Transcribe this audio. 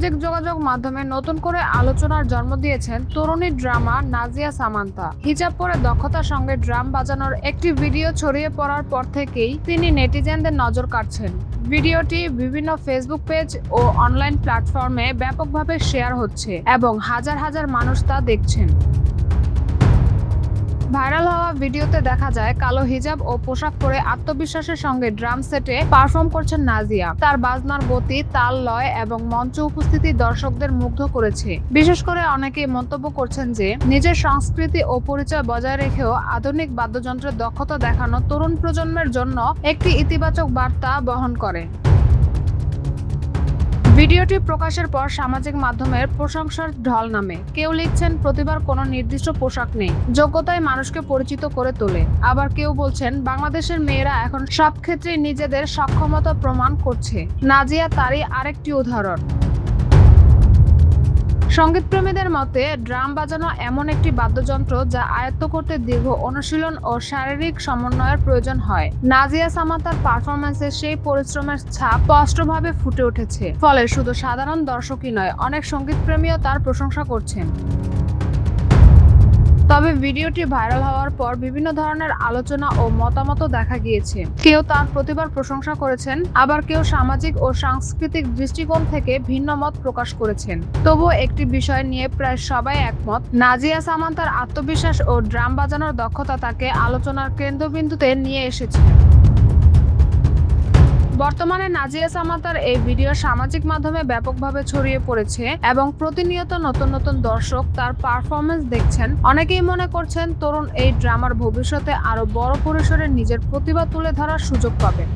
সামাজিক যোগাযোগ মাধ্যমে নতুন করে আলোচনার জন্ম দিয়েছেন তরুণী ড্রামা নাজিয়া সামান্তা। হিজাব পরে দক্ষতার সঙ্গে ড্রাম বাজানোর একটি ভিডিও ছড়িয়ে পড়ার পর থেকেই তিনি নেটিজেনদের নজর কাড়ছেন। ভিডিওটি বিভিন্ন ফেসবুক পেজ ও অনলাইন প্ল্যাটফর্মে ব্যাপকভাবে শেয়ার হচ্ছে এবং হাজার হাজার মানুষ তা দেখছেন। ভাইরাল হওয়া ভিডিওতে দেখা যায় কালো হিজাব ও পোশাক পরে আত্মবিশ্বাসের সঙ্গে ড্রাম সেটে পারফর্ম করছেন নাজিয়া। তার বাজনার গতি, তাল, লয় এবং মঞ্চ উপস্থিতি দর্শকদের মুগ্ধ করেছে। বিশেষ করে অনেকেই মন্তব্য করছেন যে নিজের সংস্কৃতি ও পরিচয় বজায় রেখেও আধুনিক বাদ্যযন্ত্রের দক্ষতা দেখানো তরুণ প্রজন্মের জন্য একটি ইতিবাচক বার্তা বহন করে। ভিডিওটি প্রকাশের পর সামাজিক মাধ্যমের প্রশংসার ঢল নামে। কেউ লিখছেন প্রতিবার কোনো নির্দিষ্ট পোশাক নেই, যোগ্যতায় মানুষকে পরিচিত করে তোলে। আবার কেউ বলছেন বাংলাদেশের মেয়েরা এখন সব ক্ষেত্রেই নিজেদের সক্ষমতা প্রমাণ করছে। নাজিয়া তারই আরেকটি উদাহরণ। সঙ্গীতপ্রেমীদের মতে ড্রাম বাজানো এমন একটি বাদ্যযন্ত্র যা আয়ত্ত করতে দীর্ঘ অনুশীলন ও শারীরিক সমন্বয়ের প্রয়োজন হয়। নাজিয়া সামান্তার পারফরম্যান্সে সেই পরিশ্রমের ছাপ স্পষ্টভাবে ফুটে উঠেছে। ফলে শুধু সাধারণ দর্শকই নয়, অনেক সঙ্গীতপ্রেমীও তার প্রশংসা করছেন। তবে ভিডিওটি ভাইরাল হওয়ার পর বিভিন্ন ধরনের আলোচনা ও মতামত দেখা গিয়েছে। কেউ তার প্রতিভার প্রশংসা করেছেন, আবার কেউ সামাজিক ও সাংস্কৃতিক দৃষ্টিকোণ থেকে ভিন্ন মত প্রকাশ করেছেন। তবুও একটি বিষয় নিয়ে প্রায় সবাই একমত, নাজিয়া সামান্তার আত্মবিশ্বাস ও ড্রাম বাজানোর দক্ষতা তাকে আলোচনার কেন্দ্রবিন্দুতে নিয়ে এসেছে। বর্তমানে নাজিয়া সামান্তার এই ভিডিও সামাজিক মাধ্যমে ব্যাপকভাবে ছড়িয়ে পড়েছে এবং প্রতিনিয়ত নতুন নতুন দর্শক তার পারফরমেন্স দেখছেন। অনেকেই মনে করছেন তরুণ এই ড্রামার ভবিষ্যতে আরো বড় পরিসরে নিজের প্রতিভা তুলে ধরার সুযোগ পাবেন।